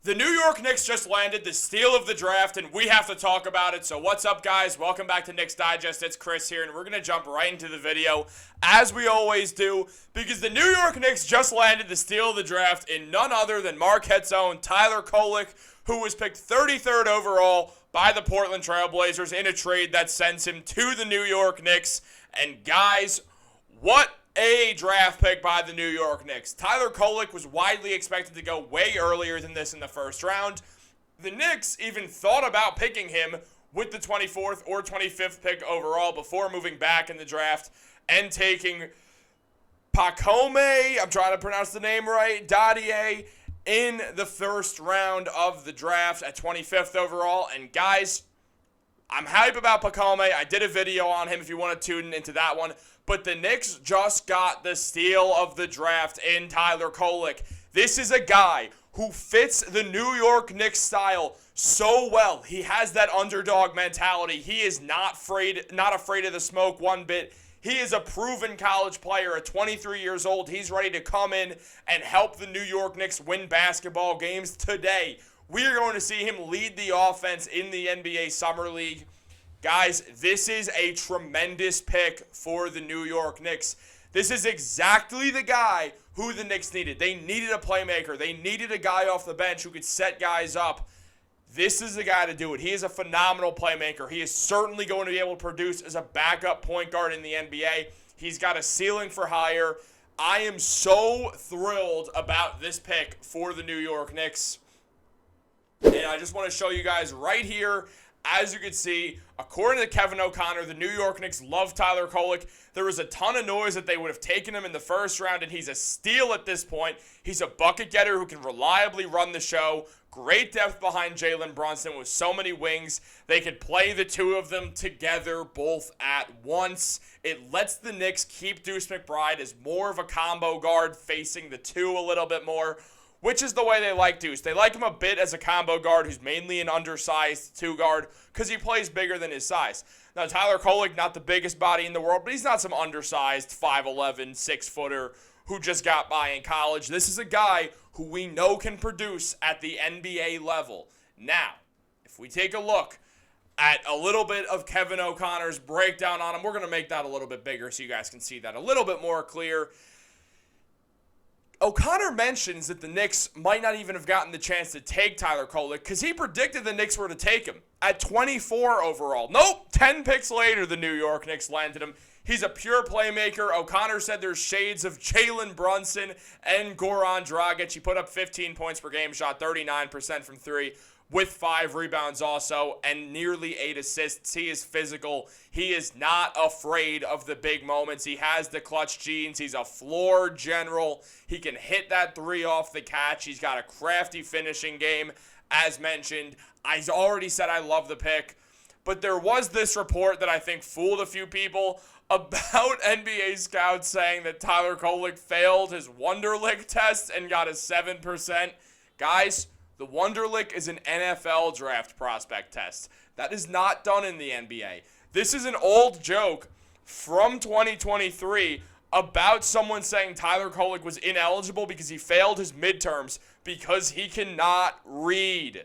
The New York Knicks just landed the steal of the draft, and we have to talk about it. So what's up, guys? Welcome back to Knicks Digest. It's Chris here, and we're going to jump right into the video, as we always do, because the New York Knicks just landed the steal of the draft in none other than Marquette's own Tyler Kolek, who was picked 33rd overall by the Portland Trail Blazers in a trade that sends him to the New York Knicks. And guys, what a draft pick by the New York Knicks. Tyler Kolek was widely expected to go way earlier than this in the first round. The Knicks even thought about picking him with the 24th or 25th pick overall before moving back in the draft and taking Pacome, I'm trying to pronounce the name right, Dadier, in the first round of the draft at 25th overall. And guys, I'm hype about Pacome. I did a video on him if you want to tune into that one. But the Knicks just got the steal of the draft in Tyler Kolek. This is a guy who fits the New York Knicks style so well. He has that underdog mentality. He is not afraid of the smoke one bit. He is a proven college player at 23 years old. He's ready to come in and help the New York Knicks win basketball games today. We are going to see him lead the offense in the NBA Summer League. Guys, this is a tremendous pick for the New York Knicks. This is exactly the guy who the Knicks needed. They needed a playmaker. They needed a guy off the bench who could set guys up. This is the guy to do it. He is a phenomenal playmaker. He is certainly going to be able to produce as a backup point guard in the NBA. He's got a ceiling for higher. I am so thrilled about this pick for the New York Knicks. And I just want to show you guys right here. As you can see, according to Kevin O'Connor, the New York Knicks love Tyler Kolek. There was a ton of noise that they would have taken him in the first round, and he's a steal at this point. He's a bucket getter who can reliably run the show. Great depth behind Jalen Brunson with so many wings. They could play the two of them together both at once. It lets the Knicks keep Deuce McBride as more of a combo guard facing the two a little bit more, which is the way they like Deuce. They like him a bit as a combo guard who's mainly an undersized two guard because he plays bigger than his size. Now, Tyler Kolek, not the biggest body in the world, but he's not some undersized 5'11", 6-footer who just got by in college. This is a guy who we know can produce at the NBA level. Now, if we take a look at a little bit of Kevin O'Connor's breakdown on him, we're going to make that a little bit bigger so you guys can see that a little bit more clear. O'Connor mentions that the Knicks might not even have gotten the chance to take Tyler Kolek because he predicted the Knicks were to take him at 24 overall. Nope, 10 picks later, the New York Knicks landed him. He's a pure playmaker. O'Connor said there's shades of Jalen Brunson and Goran Dragic. He put up 15 points per game, shot 39% from three, with 5 rebounds also, and nearly 8 assists. He is physical. He is not afraid of the big moments. He has the clutch genes. He's a floor general. He can hit that three off the catch. He's got a crafty finishing game, as mentioned. I already said I love the pick, but there was this report that I think fooled a few people about NBA scouts saying that Tyler Kolek failed his Wonderlic test and got a 7%. Guys, the Wonderlic is an NFL draft prospect test. That is not done in the NBA. This is an old joke from 2023 about someone saying Tyler Kolek was ineligible because he failed his midterms because he cannot read.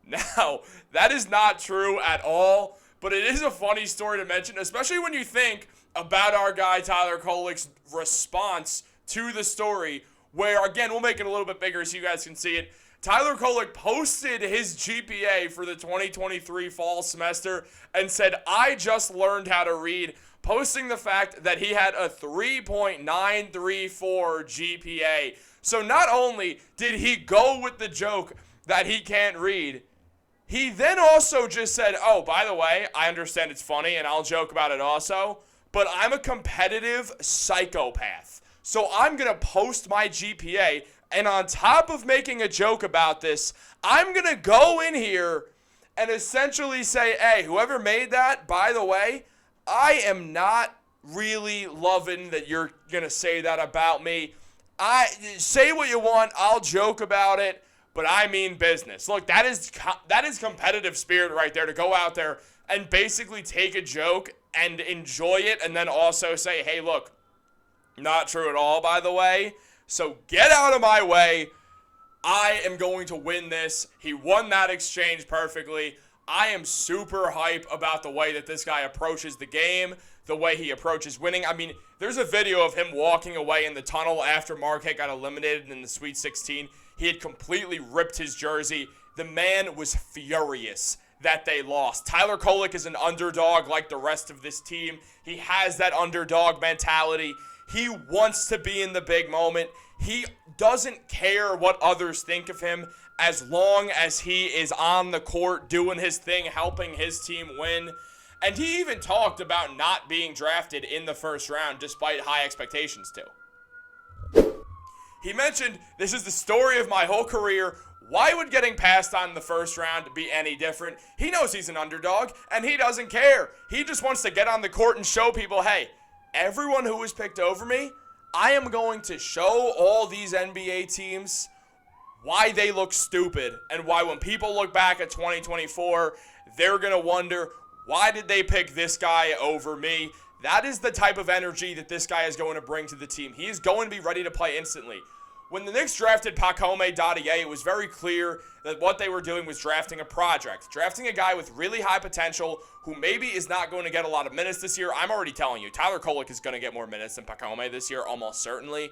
Now, that is not true at all, but it is a funny story to mention, especially when you think about our guy Tyler Kolek's response to the story, where, again, we'll make it a little bit bigger so you guys can see it. Tyler Kolek posted his GPA for the 2023 fall semester and said, "I just learned how to read," posting the fact that he had a 3.934 GPA. So not only did he go with the joke that he can't read, he then also just said, "Oh, by the way, I understand it's funny and I'll joke about it also, but I'm a competitive psychopath. So I'm going to post my GPA, and on top of making a joke about this, I'm going to go in here and essentially say, hey, whoever made that, by the way, I am not really loving that you're going to say that about me. Say what you want, I'll joke about it, but I mean business." Look, that is competitive spirit right there, to go out there and basically take a joke and enjoy it and then also say, hey, look, not true at all, by the way. So get out of my way. I am going to win this. He won that exchange perfectly. I am super hype about the way that this guy approaches the game, the way he approaches winning. I mean, there's a video of him walking away in the tunnel after Marquette got eliminated in the Sweet 16. He had completely ripped his jersey. The man was furious that they lost. Tyler Kolek is an underdog like the rest of this team. He has that underdog mentality. He wants to be in the big moment. He doesn't care what others think of him as long as he is on the court doing his thing, helping his team win. And he even talked about not being drafted in the first round despite high expectations too. He mentioned, "This is the story of my whole career. Why would getting passed on in the first round be any different?" He knows he's an underdog, and he doesn't care. He just wants to get on the court and show people, hey, everyone who was picked over me, I am going to show all these NBA teams why they look stupid, and why when people look back at 2024, they're going to wonder, why did they pick this guy over me? That is the type of energy that this guy is going to bring to the team. He is going to be ready to play instantly. When the Knicks drafted Pakome Dadier, it was very clear that what they were doing was drafting a project, drafting a guy with really high potential who maybe is not going to get a lot of minutes this year. I'm already telling you, Tyler Kolek is going to get more minutes than Pakome this year, almost certainly.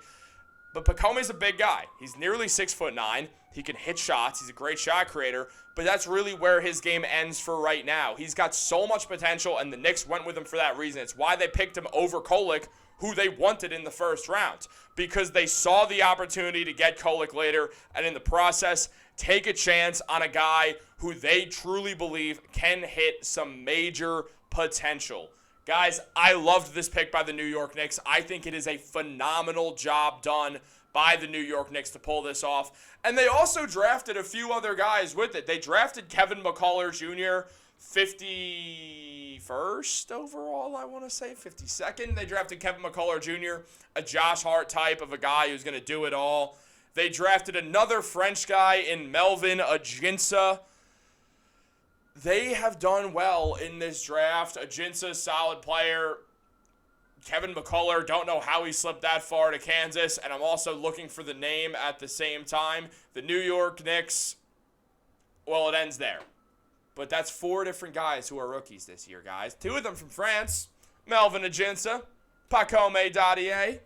But Pacome's a big guy. He's nearly 6'9". He can hit shots. He's a great shot creator. But that's really where his game ends for right now. He's got so much potential, and the Knicks went with him for that reason. It's why they picked him over Kolek, who they wanted in the first round, because they saw the opportunity to get Kolek later, and in the process, take a chance on a guy who they truly believe can hit some major potential. Guys, I loved this pick by the New York Knicks. I think it is a phenomenal job done by the New York Knicks to pull this off. And they also drafted a few other guys with it. They drafted Kevin McCullough Jr., 51st overall, I want to say, 52nd. They drafted Kevin McCullough Jr., a Josh Hart type of a guy who's going to do it all. They drafted another French guy in Melvin Aginsa. They have done well in this draft. Aginsa, solid player. Kevin McCullough, don't know how he slipped that far to Kansas, and I'm also looking for the name at the same time. The New York Knicks, well, it ends there. But that's 4 different guys who are rookies this year, guys. 2 of them from France, Melvin Aginsa, Pakome Dadier.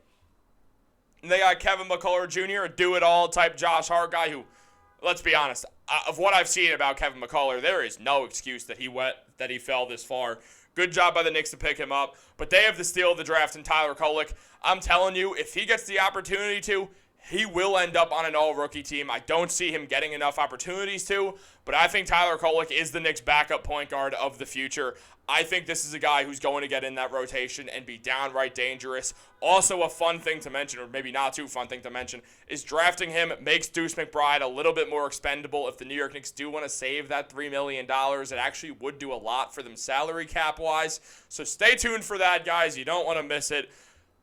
And they got Kevin McCullough Jr., a do-it-all type Josh Hart guy who, let's be honest, of what I've seen about Kevin McCullough, there is no excuse that he fell this far. Good job by the Knicks to pick him up. But they have the steal of the draft in Tyler Kolek. I'm telling you, if he gets the opportunity to, he will end up on an all-rookie team. I don't see him getting enough opportunities to, but I think Tyler Kolek is the Knicks' backup point guard of the future. I think this is a guy who's going to get in that rotation and be downright dangerous. Also, a fun thing to mention, or maybe not too fun thing to mention, is drafting him makes Deuce McBride a little bit more expendable. If the New York Knicks do want to save that $3 million, it actually would do a lot for them salary cap-wise. So stay tuned for that, guys. You don't want to miss it.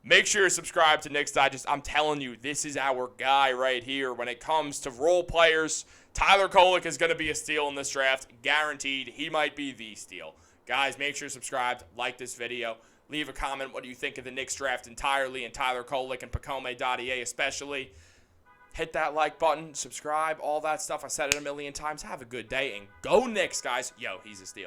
Make sure you subscribe to Knicks Digest. I'm telling you, this is our guy right here when it comes to role players. Tyler Kolek is going to be a steal in this draft. Guaranteed. He might be the steal. Guys, make sure you're subscribed, like this video, leave a comment. What do you think of the Knicks draft entirely, and Tyler Kolek and Pakome Dadier especially? Hit that like button, subscribe, all that stuff. I said it a million times. Have a good day, and go Knicks, guys. Yo, he's a steal.